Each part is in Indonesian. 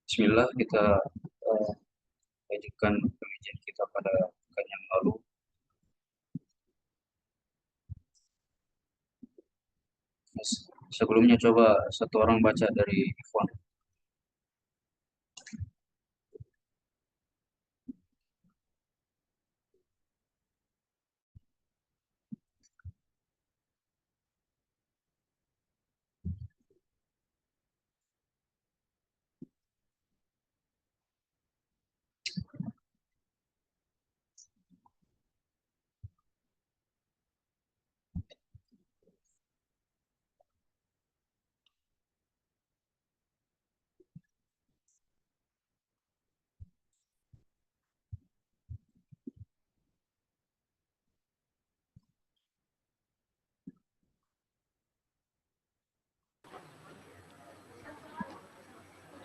Bismillah, kita eh, lanjutkan pengajian kita pada pekan yang lalu. Sebelumnya coba satu orang baca dari Ikhwan.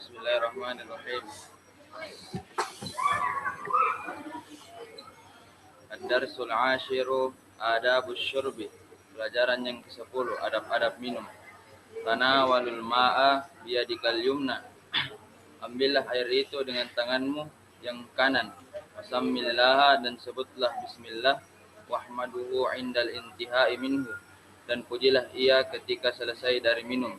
Bismillahirrahmanirrahim. Ad-darsul ashiru adabus syurbi. Pelajaran yang ke-10, adab-adab minum. Tanawalul ma'a biyadikal yumna. Ambillah air itu dengan tanganmu yang kanan. Wasammillaha, dan sebutlah bismillah. Wahmaduhu indal intihai minhu, dan pujilah ia ketika selesai dari minum.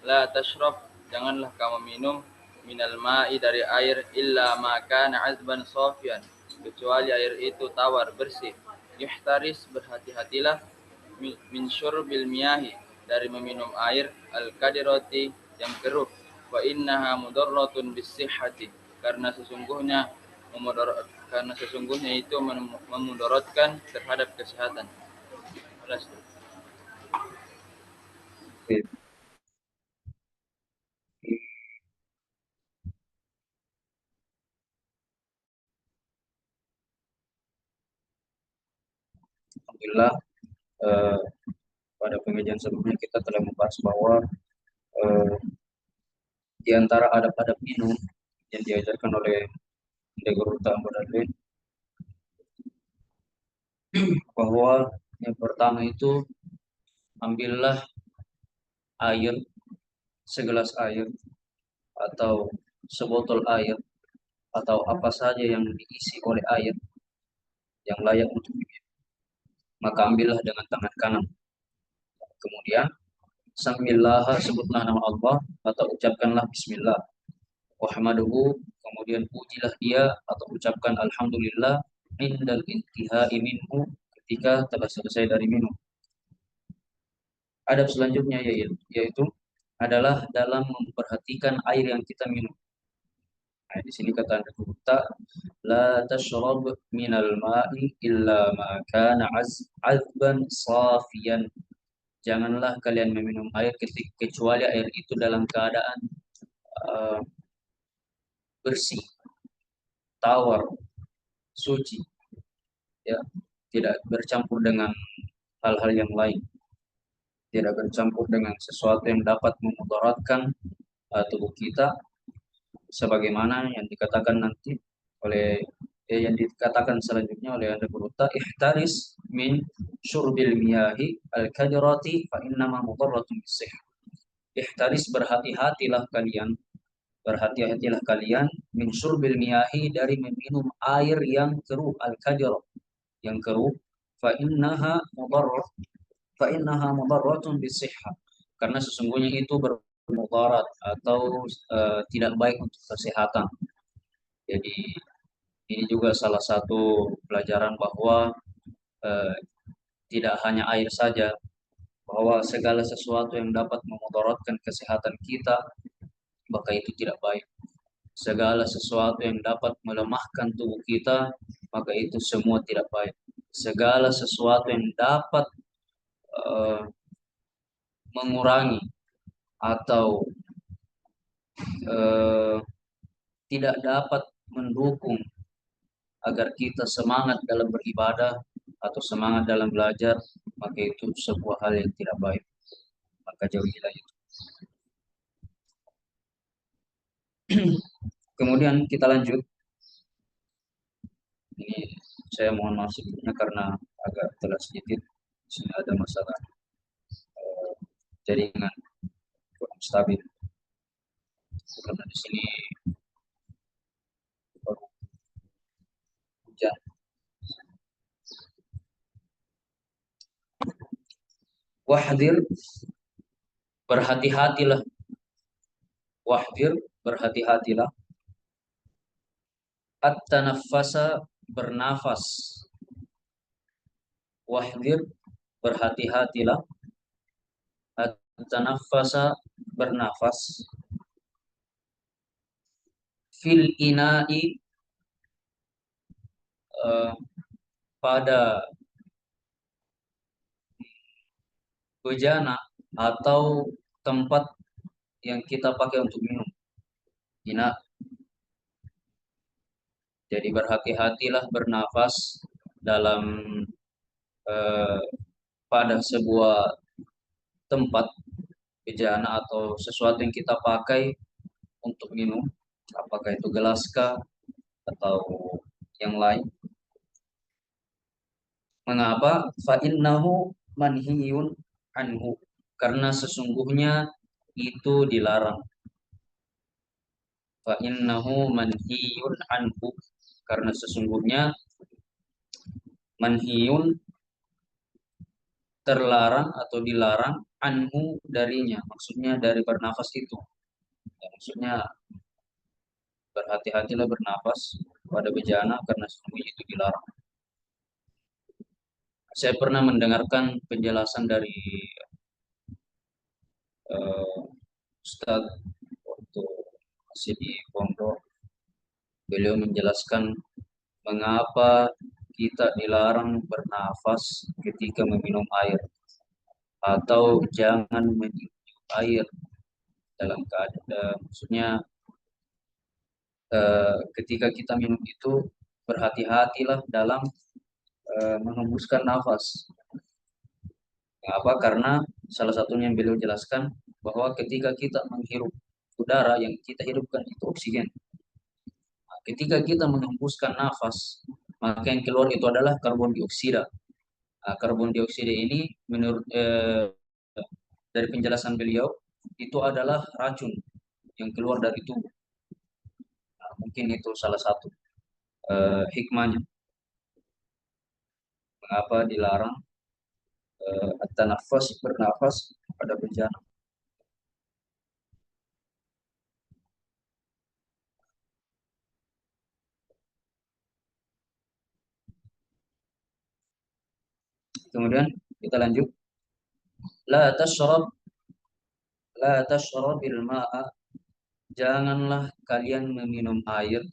La tashrab, janganlah kamu minum, minal ma'i, dari air, illa ma kana azban safian, kecuali air itu tawar bersih. Yuhtaris, berhati-hatilah, min syurbil miyahi, dari meminum air, al-kadirati, yang keruh. Wa innaha mudarratun bisihhati, karena sesungguhnya itu memudaratkan terhadap kesehatan. Alhamdulillah, eh, pada pengajian sebelumnya kita telah membahas bahwa eh, di antara adab-adab minum yang diajarkan oleh Guru Tambah bahwa yang pertama itu ambillah air, segelas air atau sebotol air atau apa saja yang diisi oleh air yang layak untuk diminum, maka ambillah dengan tangan kanan. Kemudian sambillah, sebutlah nama Allah atau ucapkanlah bismillah. Wahmaduhu, kemudian pujilah dia atau ucapkan alhamdulillah, indal intihai minhu, ketika telah selesai dari minum. Adab selanjutnya yaitu adalah dalam memperhatikan air yang kita minum. Nah, di sini kata kita, la tashrab minal ma'i illa ma kana azban safiyan. Janganlah kalian meminum air kecuali air itu dalam keadaan uh, bersih, tawar, suci, ya, tidak bercampur dengan hal-hal yang lain, tidak bercampur dengan sesuatu yang dapat memudaratkan tubuh kita, sebagaimana yang dikatakan nanti oleh yang dikatakan selanjutnya oleh Anda Buruta, ihtaris min syurbil miyahi al-kadirati fa innama mudarratun bisih. Ihtaris, berhati-hatilah kalian min syurbil miyahi, dari meminum air yang keruh, al-kadir, yang keruh, fa innaha mudarrat fa innaha mudarratun bisihha, karena sesungguhnya itu bermudarat atau tidak baik untuk kesehatan. Jadi ini juga salah satu pelajaran bahwa eh, tidak hanya air saja, bahwa segala sesuatu yang dapat memudaratkan kesehatan kita, maka itu tidak baik. Segala sesuatu yang dapat melemahkan tubuh kita, maka itu semua tidak baik. Segala sesuatu yang dapat eh, mengurangi atau eh, tidak dapat mendukung agar kita semangat dalam beribadah atau semangat dalam belajar, maka itu sebuah hal yang tidak baik. Maka jauhilah itu. Kemudian kita lanjut. Ini saya mohon maaf sebelumnya karena agak telat sedikit. Di sini ada masalah jaringan kurang stabil. Karena di sini baru hujan. Wahdir, berhati-hatilah. Wahdir, berhati-hatilah. At-tanaffasa, bernafas. Wahdir, berhati-hatilah. At-tanaffasa, bernafas. Fil ina'i, eh, pada bejana atau tempat yang kita pakai untuk minum. Ina. Jadi berhati-hatilah bernafas dalam eh, pada sebuah tempat bejana atau sesuatu yang kita pakai untuk minum, apakah itu gelas kah atau yang lain. Mengapa? Fa'innahu manhiyun anhu. Karena sesungguhnya itu dilarang. Fa'innahu manhiyun anhu. Karena sesungguhnya manhiyun terlarang atau dilarang anhu darinya. Maksudnya dari bernafas itu. Ya, maksudnya berhati-hatilah bernafas pada bejana karena sesungguhnya itu dilarang. Saya pernah mendengarkan penjelasan dari Ustadz waktu masih di pondok. Beliau menjelaskan mengapa kita dilarang bernafas ketika meminum air atau jangan menyium air dalam keadaan maksudnya ketika kita minum itu berhati-hatilah dalam menghembuskan nafas. Mengapa? Karena salah satunya yang beliau jelaskan bahwa ketika kita menghirup udara yang kita hidupkan itu oksigen. Nah, ketika kita menghembuskan nafas, maka yang keluar itu adalah karbon dioksida. Nah, karbon dioksida ini menurut dari penjelasan beliau itu adalah racun yang keluar dari tubuh. Nah, mungkin itu salah satu hikmahnya mengapa dilarang at-tanaffus bernafas pada bencana. Kemudian kita lanjut. La tashrab la tashrabil ma'a, janganlah kalian meminum air,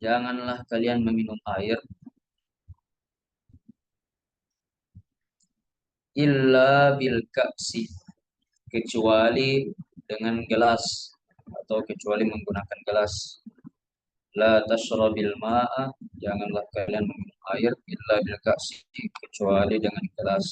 janganlah kalian meminum air illa bil ka'si, kecuali dengan gelas atau kecuali menggunakan gelas. La tashrabil ma'a, janganlah kalian meminum air illa bil ka'si, kecuali dengan gelas.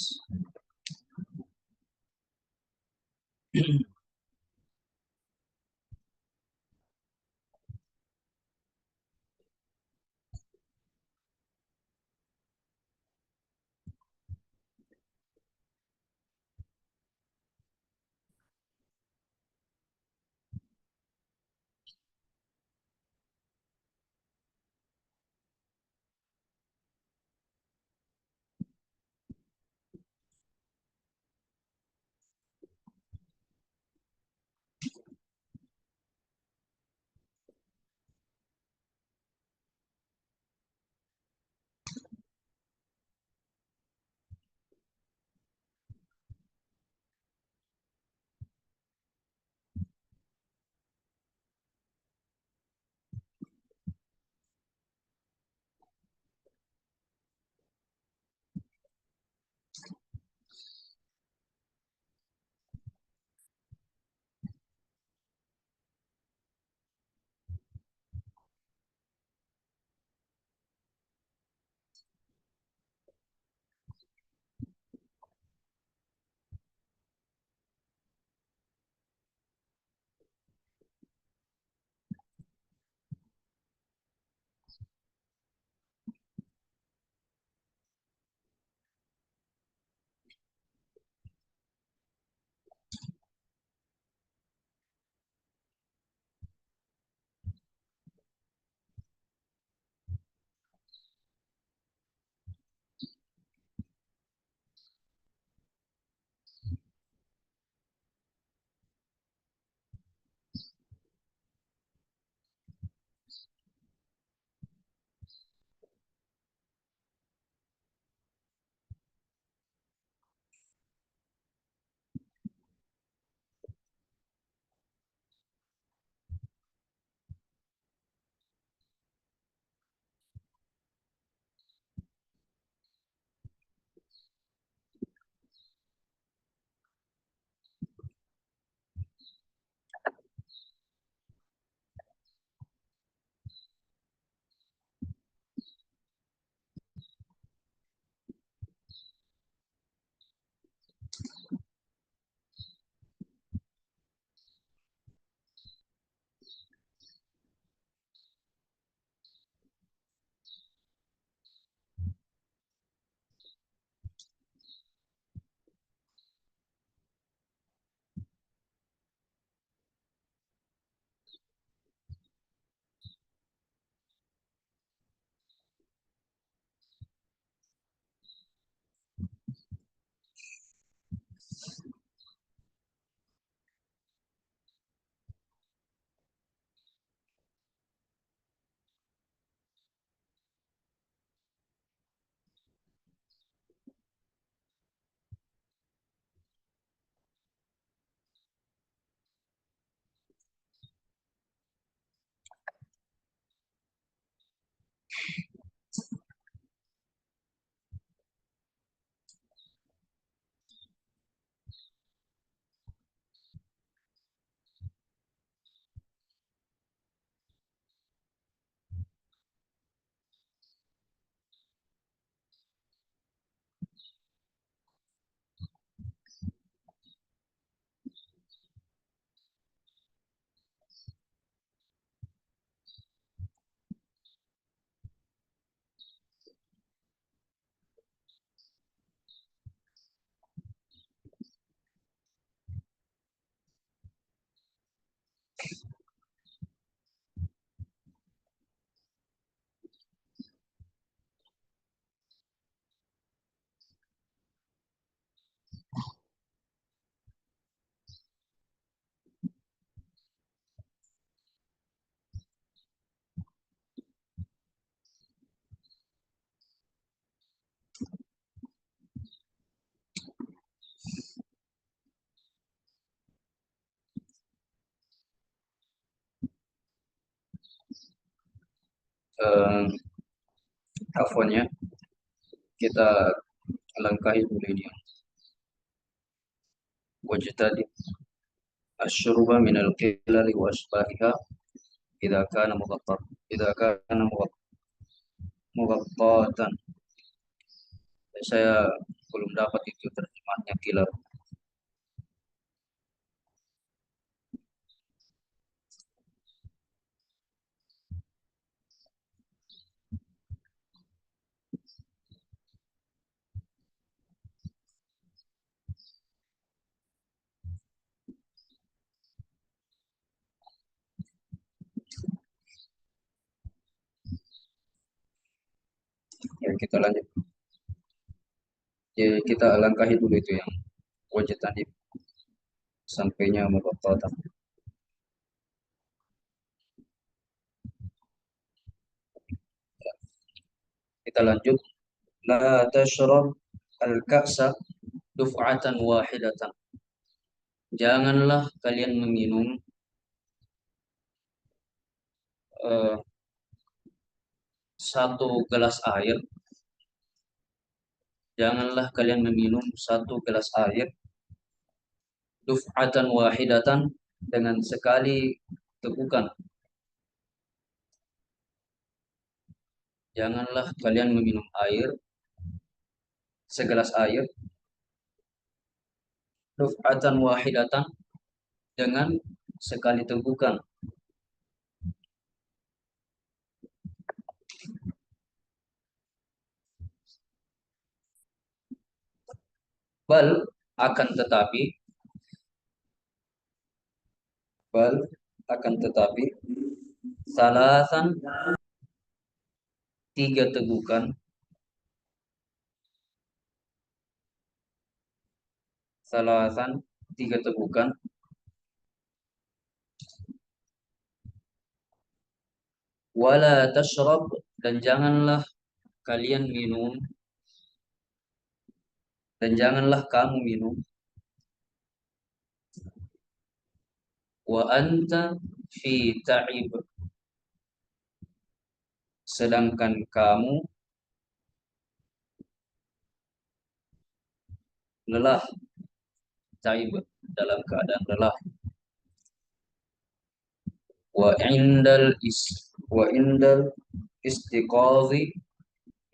eh, Afwannya, kita langkahi dulu ini. Wajtadi asyruba minal qilali wa asbahiha idza kana mughattar idza kana mughattatan. Saya belum dapat itu terjemahnya kilar. Ya, kita lanjut. Ya, kita langkahi dulu itu yang wajtadi sampainya mughattatan. Kita lanjut. La tashrab al-ka'sa duf'atan wahidatan. Janganlah kalian meminum eh, satu gelas air. Janganlah kalian meminum satu gelas air duf'atan wahidatan dengan sekali tegukan. Janganlah kalian meminum air segelas air duf'atan wahidatan dengan sekali tegukan. Bal akan tetapi bal akan tetapi salasan tiga tegukan salasan tiga tegukan wala tashrab dan janganlah kalian minum dan janganlah kamu minum wa anta fi ta'ib sedangkan kamu lelah ta'ib dalam keadaan lelah wa wa indal istiqazi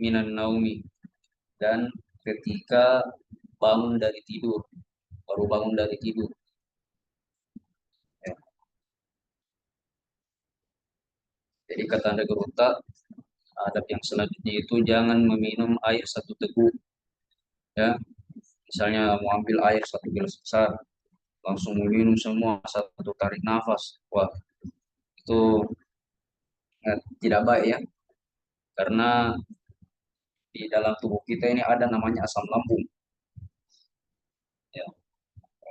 minan naumi dan ketika bangun dari tidur baru bangun dari tidur ya. Jadi kata Anda Geruta, adab yang selanjutnya itu jangan meminum air satu teguk ya. Misalnya mau ambil air satu gelas besar, langsung meminum semua satu tarik nafas. Wah, itu tidak baik ya. Karena di dalam tubuh kita ini ada namanya asam lambung. Ya,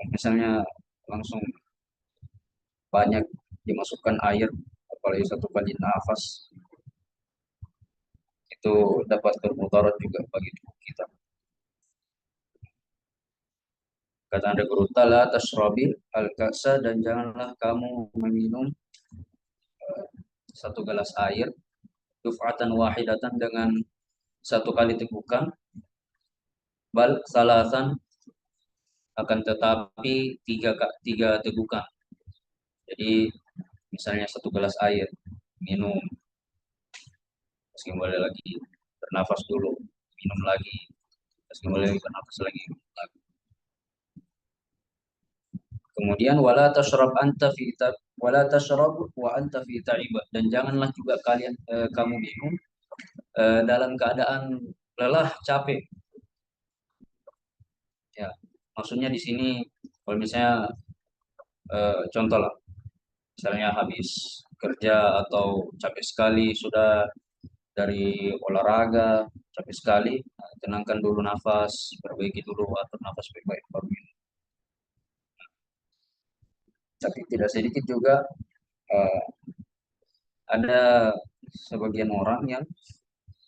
misalnya langsung banyak dimasukkan air, apalagi satu kali nafas, itu dapat bermudarat juga bagi tubuh kita. Kata Anda Geruta, la tashrabi al-ka'sa dan janganlah kamu meminum satu gelas air duf'atan wahidatan dengan satu kali tegukan bal salasan akan tetapi tiga tegukan. Jadi misalnya satu gelas air minum, terus kembali lagi bernafas dulu, minum lagi, terus kembali lagi bernafas lagi. Kemudian wala tashrab wa anta fi ta'ibah dan janganlah juga kamu minum dalam keadaan lelah, capek. Ya, maksudnya di sini kalau misalnya contoh lah, misalnya habis kerja atau capek sekali sudah dari olahraga, capek sekali, nah, tenangkan dulu nafas, perbaiki dulu atur nafas baik-baik baru minum. Tapi tidak sedikit juga eh, ada sebagian orang yang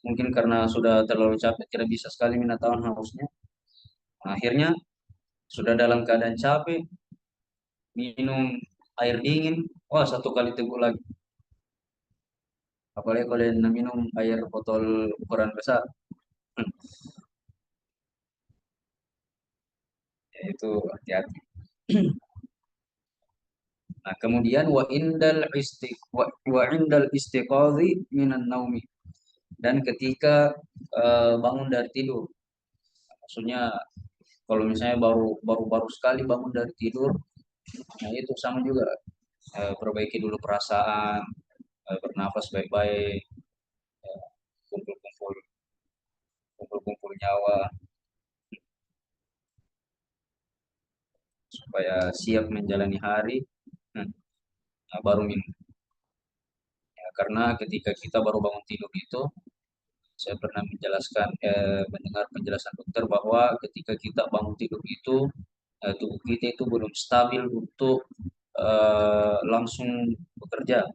mungkin karena sudah terlalu capek tidak bisa sekali menahan hausnya. Nah, akhirnya sudah dalam keadaan capek minum air dingin, wah satu kali teguk lagi. Apalagi kalau yang minum air botol ukuran besar. Ya, itu hati-hati. Nah, kemudian wa indal istiqadhi minan naumi, dan ketika bangun dari tidur. Maksudnya kalau misalnya baru sekali bangun dari tidur, nah itu sama juga, perbaiki dulu perasaan, bernafas baik-baik, kumpul-kumpul kumpul-kumpul nyawa supaya siap menjalani hari. Hmm, nah, baru minum. Ya, karena ketika kita baru bangun tidur itu, saya pernah mendengar penjelasan dokter bahwa ketika kita bangun tidur itu, tubuh kita itu belum stabil untuk langsung bekerja.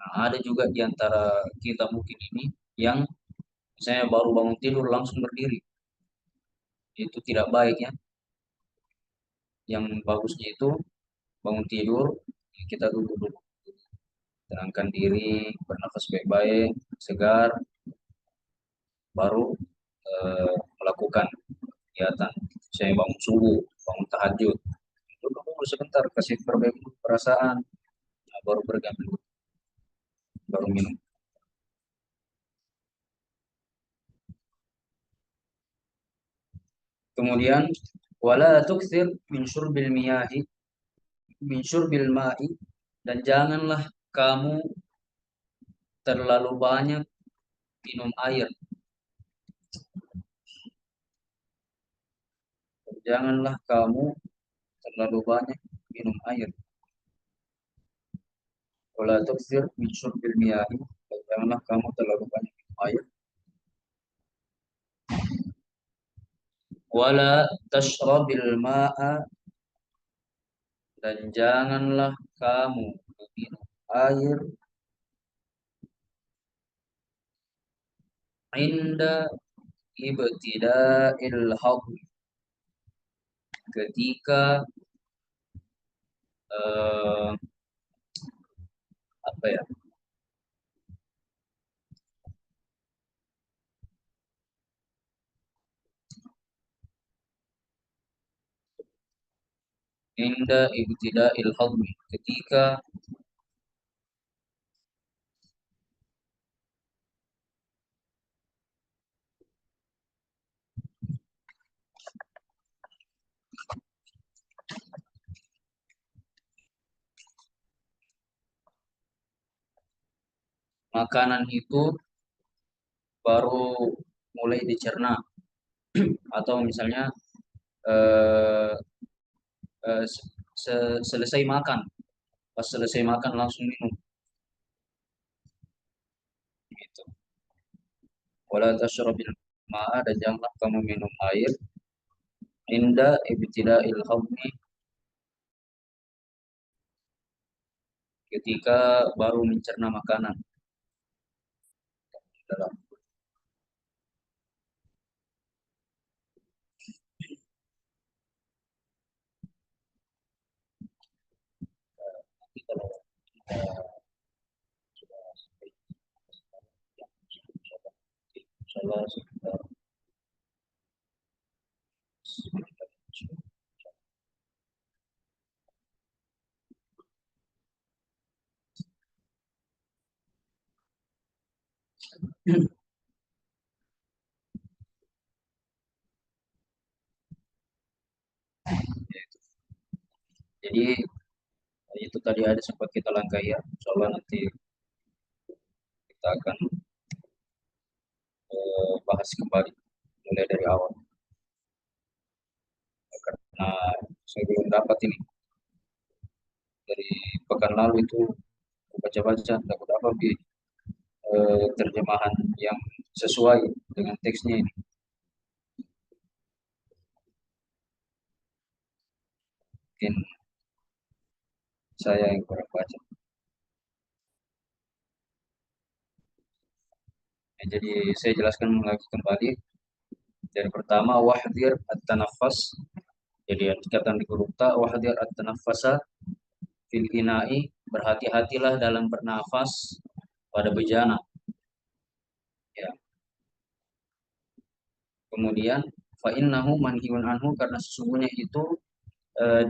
Nah, ada juga di antara kita mungkin ini yang misalnya baru bangun tidur langsung berdiri. Itu tidak baik ya. Yang bagusnya itu bangun tidur, kita duduk dulu, tenangkan diri, bernafas baik-baik, segar, baru melakukan kegiatan. Saya bangun subuh, bangun tahajud, duduk dulu sebentar, kasih perbaiki perasaan, nah, baru berganti, baru minum. Kemudian wala tukthir min syurbil ma'i, dan janganlah kamu terlalu banyak minum air. Janganlah kamu terlalu banyak minum air. Wala tukthir min syurbil miyahi, dan janganlah kamu terlalu banyak minum air. Wala tashrabil ma'a, dan janganlah kamu minum air inda ibtida'il haud, ketika eh, apa ya, inda ibtida'il haud, ketika makanan itu baru mulai dicerna, atau misalnya eh, selesai makan, pas selesai makan langsung minum gitu. Wala tashrabil ma'a, dan janganlah kamu minum air inda ibtida'il haudmi, ketika baru mencerna makanan dalam. Nanti kalau sudah sampai, insyaallah sekitar jadi itu tadi ada sempat kita langkai ya. Insyaallah nanti kita akan bahas kembali mulai dari awal, karena saya belum dapat ini dari pekan lalu itu, baca-baca dapat apa di terjemahan yang sesuai dengan teksnya ini. Mungkin saya yang kurang baca. Ya, jadi saya jelaskan lagi kembali dari pertama, wahdir at-tanaffas. Jadi dikatakan di huruf ta, wahdir at-tanaffasa fil ina'i, berhati-hatilah dalam bernafas pada bejana. Ya. Kemudian fa innahu manhiyun anhu, karena sesungguhnya itu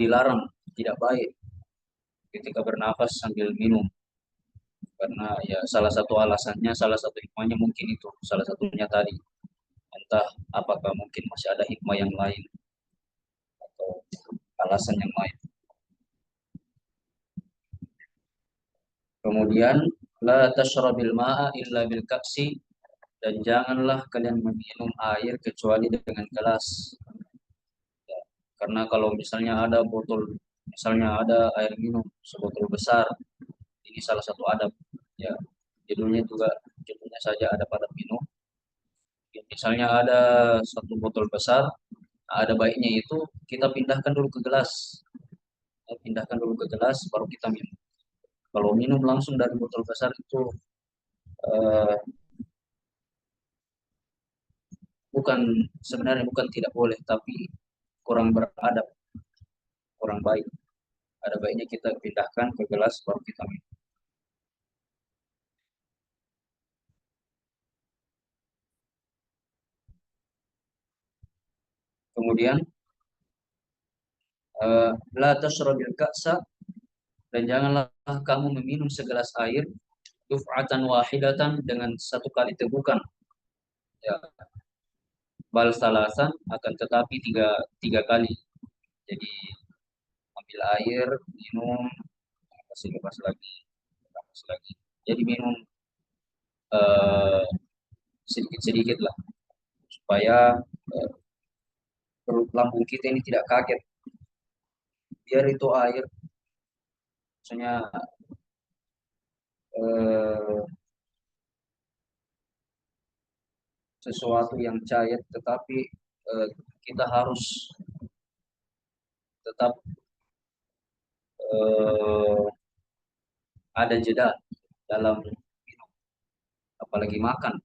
dilarang, tidak baik ketika bernafas sambil minum. Karena ya salah satu alasannya, salah satu hikmahnya mungkin itu, salah satunya tadi. Entah apakah mungkin masih ada hikmah yang lain atau alasan yang lain. Kemudian la tashrabil ma'a illa bil kapsi, dan janganlah kalian meminum air kecuali dengan gelas. Karena kalau misalnya ada botol, misalnya ada air minum sebotol besar, ini salah satu adab. Ya, judulnya juga, judulnya saja adab adab minum. Misalnya ada satu botol besar, ada baiknya itu kita pindahkan dulu ke gelas. Ya, pindahkan dulu ke gelas, baru kita minum. Kalau minum langsung dari botol besar itu eh, bukan, sebenarnya bukan tidak boleh, tapi kurang beradab, kurang baik. Ada baiknya kita pindahkan ke gelas baru kita minum. Kemudian la tashrabil ka'sa, dan janganlah kamu meminum segelas air duf'atan wahidatan, dengan satu kali tegukan. Ya, bal salasan, akan tetapi tiga kali. Jadi ambil air, minum, kasih lepas lagi, lepas lagi. Jadi minum eh, sedikit-sedikit lah, supaya eh, perut lambung kita ini tidak kaget. Biar itu air, misalnya eh, sesuatu yang cair, tetapi kita harus tetap eh, ada jeda dalam minum, apalagi makan.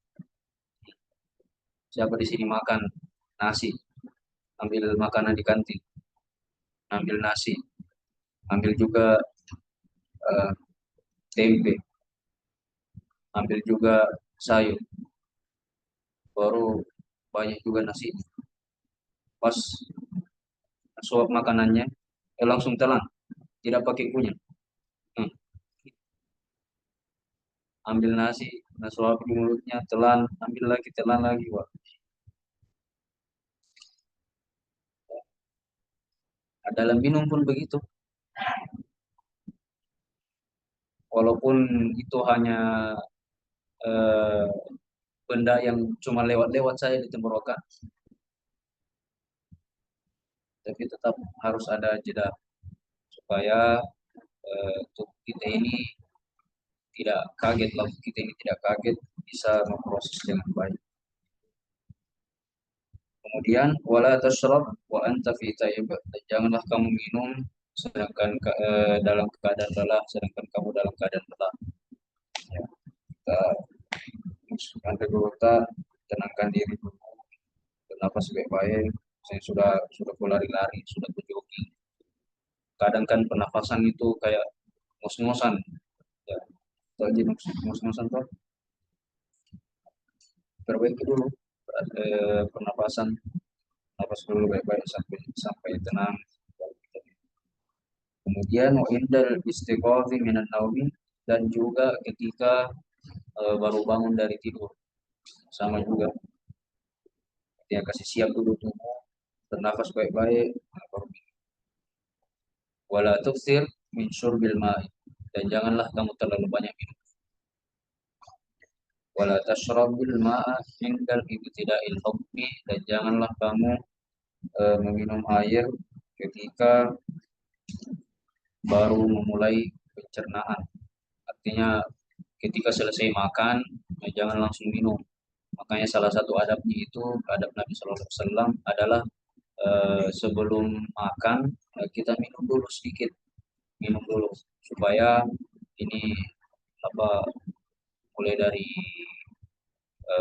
Siapa di sini makan nasi, ambil makanan di kantin, ambil nasi, ambil juga eh, tempe, ambil juga sayur, baru banyak juga nasi. Pas suap makanannya, langsung telan, tidak pakai kunyah. Hmm. Ambil nasi, nah suap di mulutnya, telan, ambil lagi, telan lagi. Wah. Dalam minum pun begitu. Walaupun itu hanya eh, benda yang cuma lewat-lewat saya di tenggorokan, tapi tetap harus ada jeda supaya tubuh kita ini tidak kaget, lambung kita ini tidak kaget, bisa memproses dengan baik. Kemudian wala tashrab wa anta fi tayyib, dan janganlah kamu minum sedangkan dalam keadaan lelah, sedangkan kamu dalam keadaan lelah. Ya, kita masukkan ke kita, tenangkan diri dulu, bernafas baik-baik. Saya sudah berlari-lari, sudah berjogging. Kadang kan pernafasan itu kayak ngos-ngosan. Ya, itu aja ngos-ngosan tuh. Perbaiki dulu pernapasan, napas dulu baik-baik sampai sampai tenang. Kemudian wa indal istiqozi minan naumi, dan juga ketika baru bangun dari tidur, sama juga dia kasih siap dulu tubuh, bernafas baik-baik, nah, baru wala tuksir min syurbil ma'i, dan janganlah kamu terlalu banyak minum. Wala tashrabil ma'a indal ibtida'il hukmi, dan janganlah kamu meminum air ketika baru memulai pencernaan. Artinya ketika selesai makan, jangan langsung minum. Makanya salah satu adabnya itu, adab Nabi Shallallahu Alaihi Wasallam adalah sebelum makan kita minum dulu sedikit, minum dulu supaya ini apa, mulai dari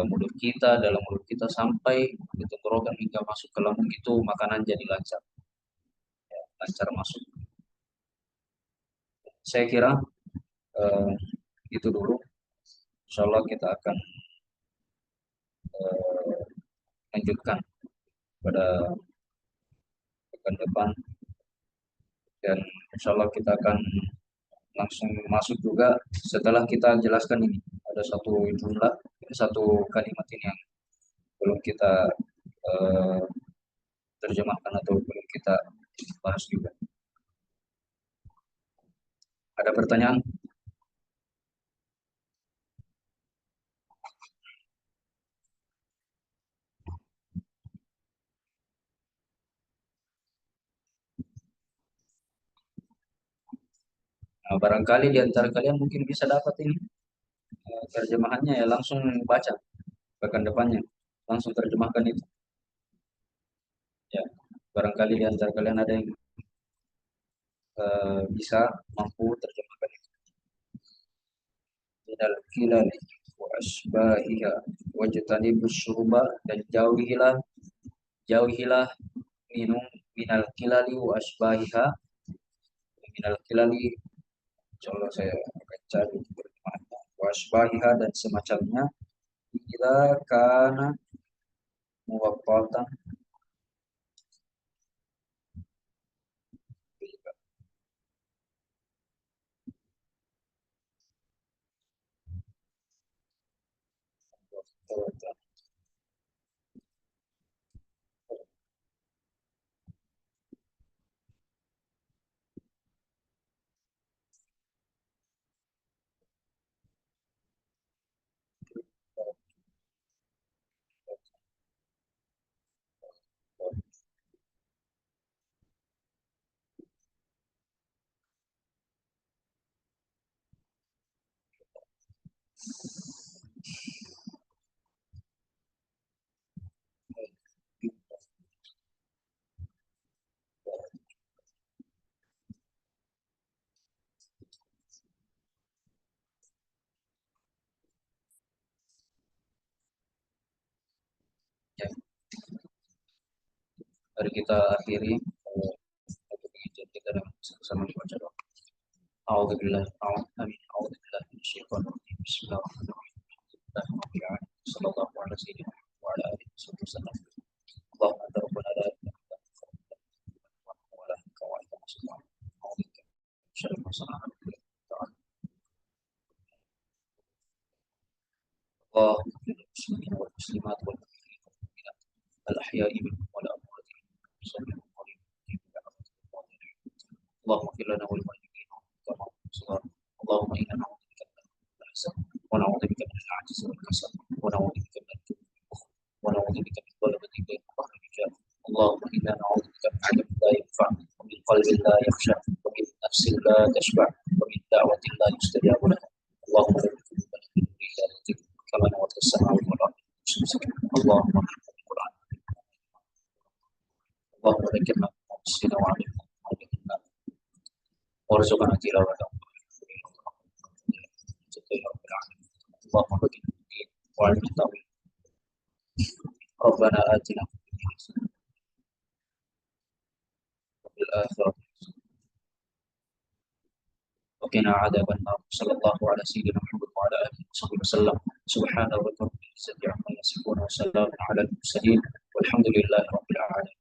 mulut kita, dalam mulut kita sampai di tenggorokan hingga masuk ke lambung, itu makanan jadi lancar, lancar masuk. Saya kira eh, itu dulu. Insya Allah kita akan eh, lanjutkan pada pekan depan dan insya Allah kita akan langsung masuk juga setelah kita jelaskan ini. Ada satu jumlah, satu kalimat ini yang belum kita eh, terjemahkan atau belum kita bahas juga. Ada pertanyaan? Nah, barangkali di antara kalian mungkin bisa dapat ini terjemahannya ya langsung baca pekan depannya, langsung terjemahkan itu. Ya, barangkali di antara kalian ada yang bisa mampu terjemahkan itu. Minal kilali wa asbahiha wajtanibus syurba dan jauhilah minum minal kilali wa asbahiha. Minal kilali insyaallah saya akan cari terjemahannya. Wa asbahiha dan semacamnya bila kana muwaqqatan. Ya, mari kita akhiri untuk pengajian kita dengan sama-sama membaca doa. A'udzubillah, amin. A'udzubillah minasyaitonir rajim. Bismillahirrahmanirrahim. Sallallahu alaihi wasallam wa ala alihi wasallam. Allahumma anta rabbuna la ilaha illa anta wa la ilaha illa anta subhanaka a'udzu bika min syarri ma sana'tu. اللهم اغفر للمسلمين والمسلمات والمؤمنين والمؤمنات الأحياء منهم والأموات صلى الله عليه وسلم. اللهم اغفر لنا ولوالدينا والمرضى والصغار. اللهم إنا نعوذ بك من الحزن ونعوذ بك من العجز والكسل ونعوذ بك من الجبن والبخل ونعوذ بك من غلبة بين الظهر الرجال. اللهم إنا نعوذ بك من علم لا ينفع ومن قلب لا يخشع ومن نفس لا تشبع ومن دعوة لا يستجاب لها. اللهم لا قلوبنا من رجالتك كما نورت السماء والأرض. اللهم ارحم القرآن. اللهم ذكرنا بما وعلمنا وعلمنا وارزقنا تلاوته. اللهم بارك الدين وعلم التأويل. ربنا آتنا في الدنيا حسنة وفي الآخرة وقنا عذاب النار. صلى الله على سيدنا محمد وعلى آله وصحبه وسلم. سبحان ربك رب العزة عما يصفون وسلام على المرسلين والحمد لله رب العالمين.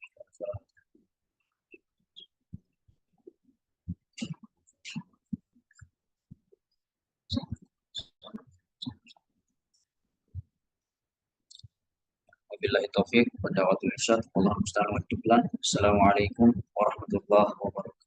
Wabillahi taufiq wa da'watul irsyad. Wallahu musta'an wa Assalamualaikum warahmatullahi wabarakatuh.